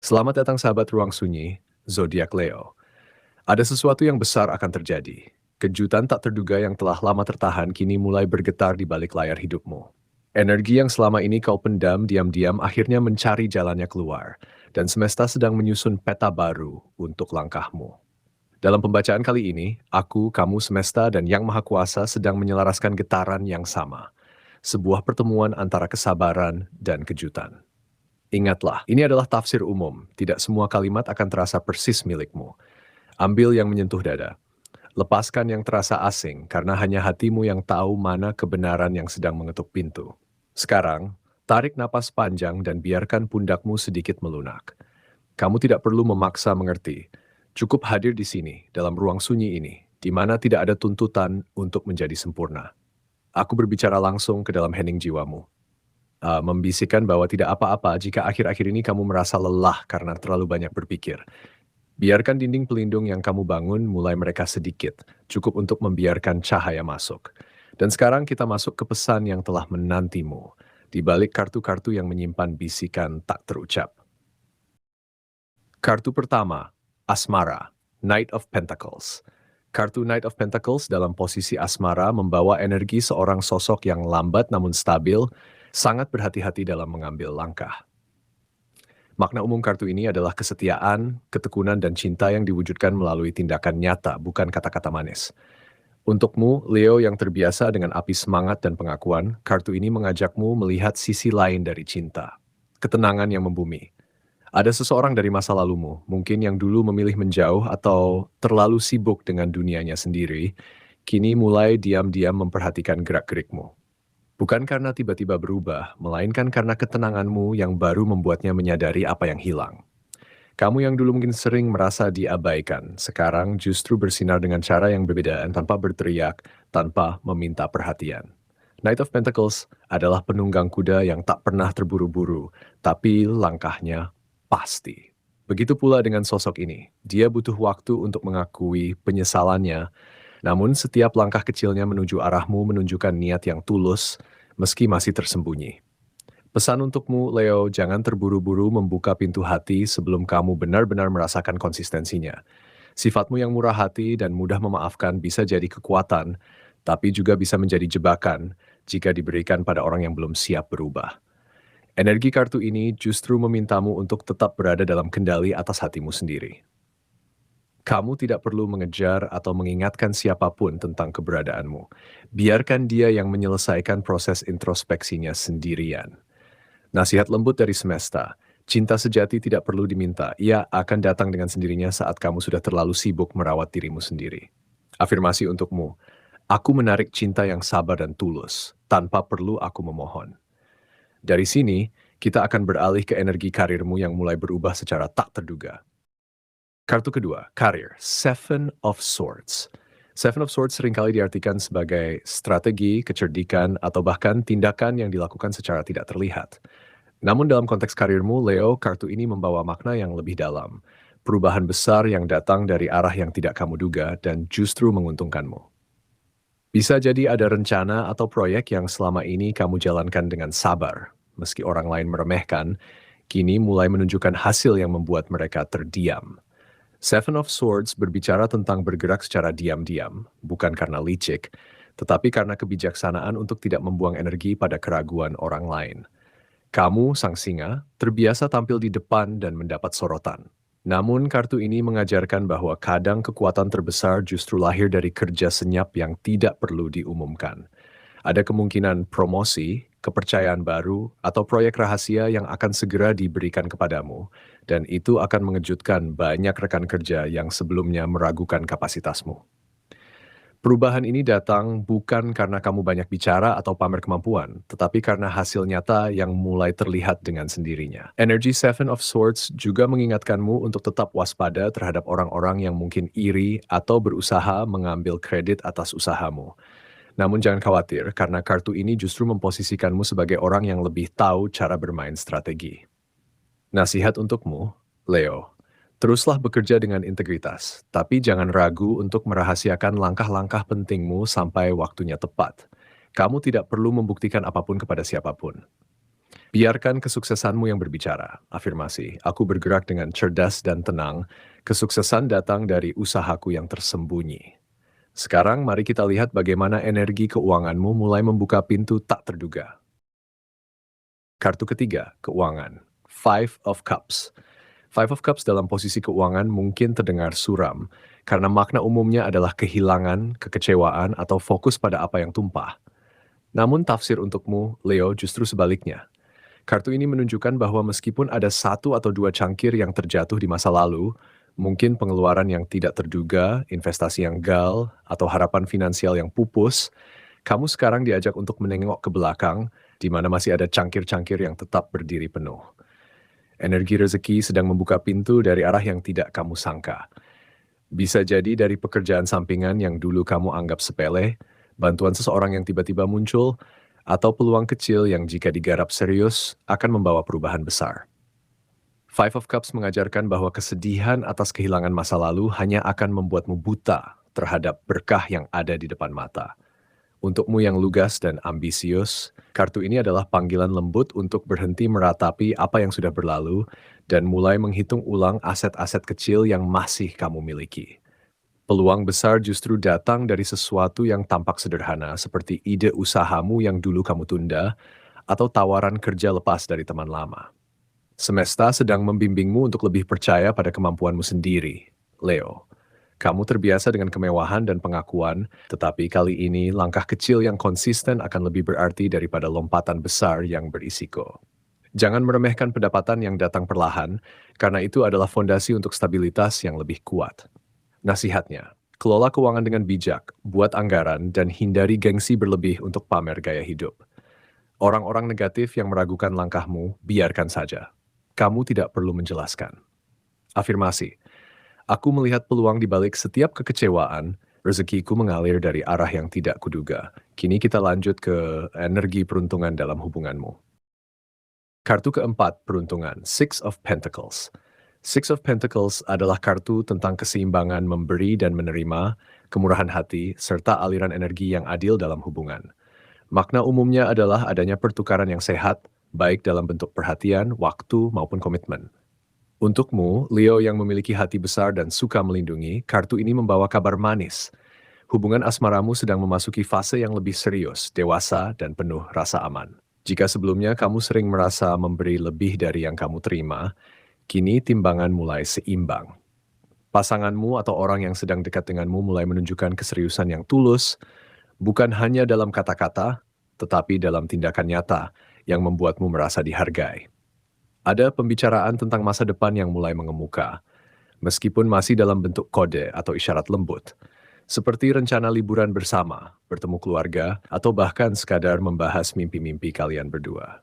Selamat datang sahabat ruang sunyi, zodiak Leo. Ada sesuatu yang besar akan terjadi. Kejutan tak terduga yang telah lama tertahan kini mulai bergetar di balik layar hidupmu. Energi yang selama ini kau pendam diam-diam akhirnya mencari jalannya keluar, dan semesta sedang menyusun peta baru untuk langkahmu. Dalam pembacaan kali ini, aku, kamu, semesta, dan Yang Maha Kuasa sedang menyelaraskan getaran yang sama. Sebuah pertemuan antara kesabaran dan kejutan. Ingatlah, ini adalah tafsir umum. Tidak semua kalimat akan terasa persis milikmu. Ambil yang menyentuh dada. Lepaskan yang terasa asing, karena hanya hatimu yang tahu mana kebenaran yang sedang mengetuk pintu. Sekarang, tarik napas panjang dan biarkan pundakmu sedikit melunak. Kamu tidak perlu memaksa mengerti. Cukup hadir di sini, dalam ruang sunyi ini, di mana tidak ada tuntutan untuk menjadi sempurna. Aku berbicara langsung ke dalam hening jiwamu. Membisikkan bahwa tidak apa-apa jika akhir-akhir ini kamu merasa lelah karena terlalu banyak berpikir. Biarkan dinding pelindung yang kamu bangun mulai mereka sedikit, cukup untuk membiarkan cahaya masuk. Dan sekarang kita masuk ke pesan yang telah menantimu, di balik kartu-kartu yang menyimpan bisikan tak terucap. Kartu pertama, Asmara, Knight of Pentacles. Kartu Knight of Pentacles dalam posisi asmara membawa energi seorang sosok yang lambat namun stabil, sangat berhati-hati dalam mengambil langkah. Makna umum kartu ini adalah kesetiaan, ketekunan, dan cinta yang diwujudkan melalui tindakan nyata, bukan kata-kata manis. Untukmu, Leo yang terbiasa dengan api semangat dan pengakuan, kartu ini mengajakmu melihat sisi lain dari cinta. Ketenangan yang membumi. Ada seseorang dari masa lalumu, mungkin yang dulu memilih menjauh atau terlalu sibuk dengan dunianya sendiri, kini mulai diam-diam memperhatikan gerak-gerikmu. Bukan karena tiba-tiba berubah, melainkan karena ketenanganmu yang baru membuatnya menyadari apa yang hilang. Kamu yang dulu mungkin sering merasa diabaikan, sekarang justru bersinar dengan cara yang berbeda tanpa berteriak, tanpa meminta perhatian. Knight of Pentacles adalah penunggang kuda yang tak pernah terburu-buru, tapi langkahnya pasti. Begitu pula dengan sosok ini, dia butuh waktu untuk mengakui penyesalannya. Namun setiap langkah kecilnya menuju arahmu menunjukkan niat yang tulus, meski masih tersembunyi. Pesan untukmu, Leo, jangan terburu-buru membuka pintu hati sebelum kamu benar-benar merasakan konsistensinya. Sifatmu yang murah hati dan mudah memaafkan bisa jadi kekuatan, tapi juga bisa menjadi jebakan jika diberikan pada orang yang belum siap berubah. Energi kartu ini justru memintamu untuk tetap berada dalam kendali atas hatimu sendiri. Kamu tidak perlu mengejar atau mengingatkan siapapun tentang keberadaanmu. Biarkan dia yang menyelesaikan proses introspeksinya sendirian. Nasihat lembut dari semesta, cinta sejati tidak perlu diminta, ia akan datang dengan sendirinya saat kamu sudah terlalu sibuk merawat dirimu sendiri. Afirmasi untukmu, aku menarik cinta yang sabar dan tulus, tanpa perlu aku memohon. Dari sini, kita akan beralih ke energi karirmu yang mulai berubah secara tak terduga. Kartu kedua, karir, Seven of Swords. Seven of Swords seringkali diartikan sebagai strategi, kecerdikan, atau bahkan tindakan yang dilakukan secara tidak terlihat. Namun dalam konteks karirmu, Leo, kartu ini membawa makna yang lebih dalam. Perubahan besar yang datang dari arah yang tidak kamu duga dan justru menguntungkanmu. Bisa jadi ada rencana atau proyek yang selama ini kamu jalankan dengan sabar. Meski orang lain meremehkan, kini mulai menunjukkan hasil yang membuat mereka terdiam. Seven of Swords berbicara tentang bergerak secara diam-diam, bukan karena licik, tetapi karena kebijaksanaan untuk tidak membuang energi pada keraguan orang lain. Kamu, sang singa, terbiasa tampil di depan dan mendapat sorotan. Namun kartu ini mengajarkan bahwa kadang kekuatan terbesar justru lahir dari kerja senyap yang tidak perlu diumumkan. Ada kemungkinan promosi, kepercayaan baru, atau proyek rahasia yang akan segera diberikan kepadamu, dan itu akan mengejutkan banyak rekan kerja yang sebelumnya meragukan kapasitasmu. Perubahan ini datang bukan karena kamu banyak bicara atau pamer kemampuan, tetapi karena hasil nyata yang mulai terlihat dengan sendirinya. Energi Seven of Swords juga mengingatkanmu untuk tetap waspada terhadap orang-orang yang mungkin iri atau berusaha mengambil kredit atas usahamu. Namun jangan khawatir, karena kartu ini justru memposisikanmu sebagai orang yang lebih tahu cara bermain strategi. Nasihat untukmu, Leo, teruslah bekerja dengan integritas, tapi jangan ragu untuk merahasiakan langkah-langkah pentingmu sampai waktunya tepat. Kamu tidak perlu membuktikan apapun kepada siapapun. Biarkan kesuksesanmu yang berbicara. Afirmasi, aku bergerak dengan cerdas dan tenang. Kesuksesan datang dari usahaku yang tersembunyi. Sekarang mari kita lihat bagaimana energi keuanganmu mulai membuka pintu tak terduga. Kartu ketiga, keuangan. Five of Cups. Five of Cups dalam posisi keuangan mungkin terdengar suram, karena makna umumnya adalah kehilangan, kekecewaan, atau fokus pada apa yang tumpah. Namun tafsir untukmu, Leo, justru sebaliknya. Kartu ini menunjukkan bahwa meskipun ada satu atau dua cangkir yang terjatuh di masa lalu, mungkin pengeluaran yang tidak terduga, investasi yang gal, atau harapan finansial yang pupus, kamu sekarang diajak untuk menengok ke belakang, di mana masih ada cangkir-cangkir yang tetap berdiri penuh. Energi rezeki sedang membuka pintu dari arah yang tidak kamu sangka. Bisa jadi dari pekerjaan sampingan yang dulu kamu anggap sepele, bantuan seseorang yang tiba-tiba muncul, atau peluang kecil yang jika digarap serius akan membawa perubahan besar. Five of Cups mengajarkan bahwa kesedihan atas kehilangan masa lalu hanya akan membuatmu buta terhadap berkah yang ada di depan mata. Untukmu yang lugas dan ambisius, kartu ini adalah panggilan lembut untuk berhenti meratapi apa yang sudah berlalu dan mulai menghitung ulang aset-aset kecil yang masih kamu miliki. Peluang besar justru datang dari sesuatu yang tampak sederhana seperti ide usahamu yang dulu kamu tunda atau tawaran kerja lepas dari teman lama. Semesta sedang membimbingmu untuk lebih percaya pada kemampuanmu sendiri, Leo. Kamu terbiasa dengan kemewahan dan pengakuan, tetapi kali ini langkah kecil yang konsisten akan lebih berarti daripada lompatan besar yang berisiko. Jangan meremehkan pendapatan yang datang perlahan, karena itu adalah fondasi untuk stabilitas yang lebih kuat. Nasihatnya, kelola keuangan dengan bijak, buat anggaran, dan hindari gengsi berlebih untuk pamer gaya hidup. Orang-orang negatif yang meragukan langkahmu, biarkan saja. Kamu tidak perlu menjelaskan. Afirmasi, aku melihat peluang di balik setiap kekecewaan, rezekiku mengalir dari arah yang tidak kuduga. Kini kita lanjut ke energi peruntungan dalam hubunganmu. Kartu keempat, peruntungan, Six of Pentacles. Six of Pentacles adalah kartu tentang keseimbangan memberi dan menerima, kemurahan hati, serta aliran energi yang adil dalam hubungan. Makna umumnya adalah adanya pertukaran yang sehat, baik dalam bentuk perhatian, waktu, maupun komitmen. Untukmu, Leo yang memiliki hati besar dan suka melindungi, kartu ini membawa kabar manis. Hubungan asmaramu sedang memasuki fase yang lebih serius, dewasa, dan penuh rasa aman. Jika sebelumnya kamu sering merasa memberi lebih dari yang kamu terima, kini timbangan mulai seimbang. Pasanganmu atau orang yang sedang dekat denganmu mulai menunjukkan keseriusan yang tulus, bukan hanya dalam kata-kata, tetapi dalam tindakan nyata yang membuatmu merasa dihargai. Ada pembicaraan tentang masa depan yang mulai mengemuka, meskipun masih dalam bentuk kode atau isyarat lembut, seperti rencana liburan bersama, bertemu keluarga, atau bahkan sekadar membahas mimpi-mimpi kalian berdua.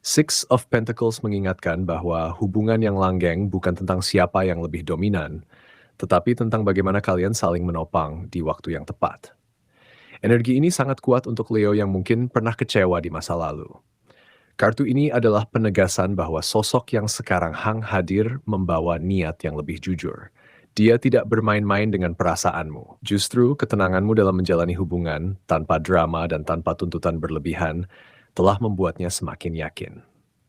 Six of Pentacles mengingatkan bahwa hubungan yang langgeng bukan tentang siapa yang lebih dominan, tetapi tentang bagaimana kalian saling menopang di waktu yang tepat. Energi ini sangat kuat untuk Leo yang mungkin pernah kecewa di masa lalu. Kartu ini adalah penegasan bahwa sosok yang sekarang hadir membawa niat yang lebih jujur. Dia tidak bermain-main dengan perasaanmu. Justru ketenanganmu dalam menjalani hubungan tanpa drama dan tanpa tuntutan berlebihan telah membuatnya semakin yakin.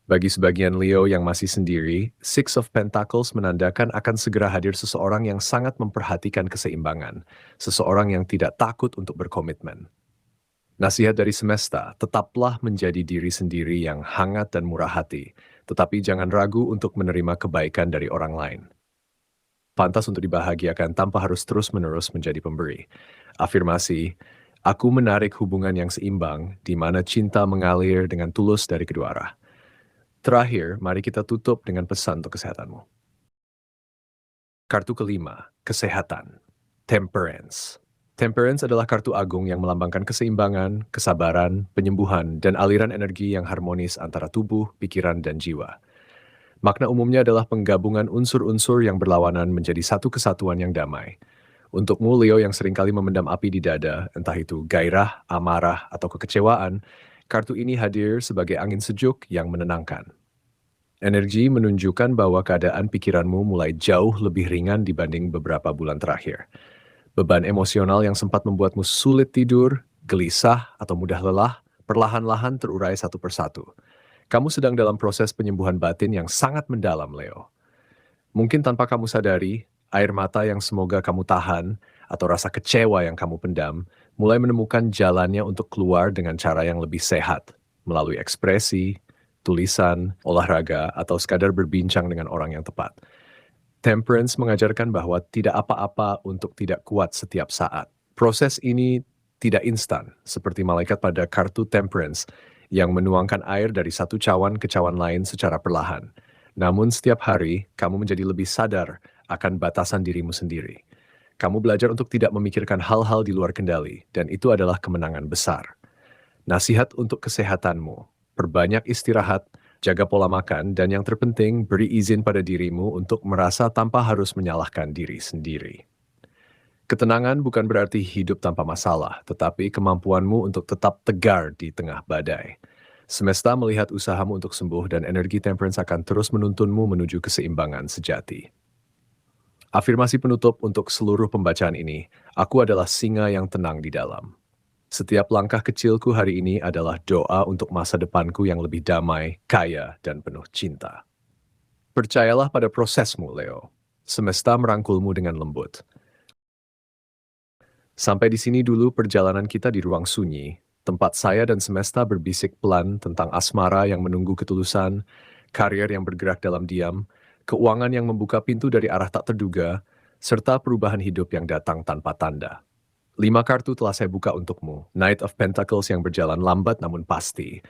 Bagi sebagian Leo yang masih sendiri, Six of Pentacles menandakan akan segera hadir seseorang yang sangat memperhatikan keseimbangan, seseorang yang tidak takut untuk berkomitmen. Nasihat dari semesta, tetaplah menjadi diri sendiri yang hangat dan murah hati, tetapi jangan ragu untuk menerima kebaikan dari orang lain. Pantas untuk dibahagiakan tanpa harus terus-menerus menjadi pemberi. Afirmasi, aku menarik hubungan yang seimbang, di mana cinta mengalir dengan tulus dari kedua arah. Terakhir, mari kita tutup dengan pesan untuk kesehatanmu. Kartu kelima, kesehatan. Temperance. Temperance adalah kartu agung yang melambangkan keseimbangan, kesabaran, penyembuhan, dan aliran energi yang harmonis antara tubuh, pikiran, dan jiwa. Makna umumnya adalah penggabungan unsur-unsur yang berlawanan menjadi satu kesatuan yang damai. Untukmu, Leo yang seringkali memendam api di dada, entah itu gairah, amarah, atau kekecewaan, kartu ini hadir sebagai angin sejuk yang menenangkan. Energi menunjukkan bahwa keadaan pikiranmu mulai jauh lebih ringan dibanding beberapa bulan terakhir. Beban emosional yang sempat membuatmu sulit tidur, gelisah, atau mudah lelah, perlahan-lahan terurai satu persatu. Kamu sedang dalam proses penyembuhan batin yang sangat mendalam, Leo. Mungkin tanpa kamu sadari, air mata yang semoga kamu tahan atau rasa kecewa yang kamu pendam mulai menemukan jalannya untuk keluar dengan cara yang lebih sehat, melalui ekspresi, tulisan, olahraga, atau sekadar berbincang dengan orang yang tepat. Temperance mengajarkan bahwa tidak apa-apa untuk tidak kuat setiap saat. Proses ini tidak instan, seperti malaikat pada kartu Temperance yang menuangkan air dari satu cawan ke cawan lain secara perlahan. Namun setiap hari, kamu menjadi lebih sadar akan batasan dirimu sendiri. Kamu belajar untuk tidak memikirkan hal-hal di luar kendali, dan itu adalah kemenangan besar. Nasihat untuk kesehatanmu, perbanyak istirahat, jaga pola makan, dan yang terpenting, beri izin pada dirimu untuk merasa tanpa harus menyalahkan diri sendiri. Ketenangan bukan berarti hidup tanpa masalah, tetapi kemampuanmu untuk tetap tegar di tengah badai. Semesta melihat usahamu untuk sembuh dan energi temperance akan terus menuntunmu menuju keseimbangan sejati. Afirmasi penutup untuk seluruh pembacaan ini, aku adalah singa yang tenang di dalam. Setiap langkah kecilku hari ini adalah doa untuk masa depanku yang lebih damai, kaya, dan penuh cinta. Percayalah pada prosesmu, Leo. Semesta merangkulmu dengan lembut. Sampai di sini dulu perjalanan kita di ruang sunyi, tempat saya dan semesta berbisik pelan tentang asmara yang menunggu ketulusan, karir yang bergerak dalam diam, keuangan yang membuka pintu dari arah tak terduga, serta perubahan hidup yang datang tanpa tanda. 5 kartu telah saya buka untukmu. Knight of Pentacles yang berjalan lambat namun pasti.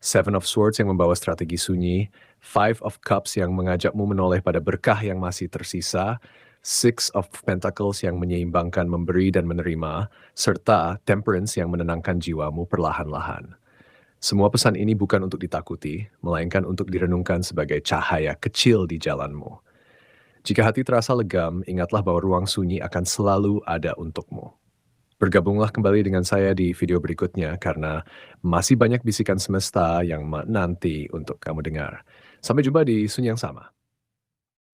Seven of Swords yang membawa strategi sunyi. Five of Cups yang mengajakmu menoleh pada berkah yang masih tersisa. Six of Pentacles yang menyeimbangkan memberi dan menerima. Serta Temperance yang menenangkan jiwamu perlahan-lahan. Semua pesan ini bukan untuk ditakuti, melainkan untuk direnungkan sebagai cahaya kecil di jalanmu. Jika hati terasa legam, ingatlah bahwa ruang sunyi akan selalu ada untukmu. Bergabunglah kembali dengan saya di video berikutnya karena masih banyak bisikan semesta yang menanti untuk kamu dengar. Sampai jumpa di sunyi yang sama.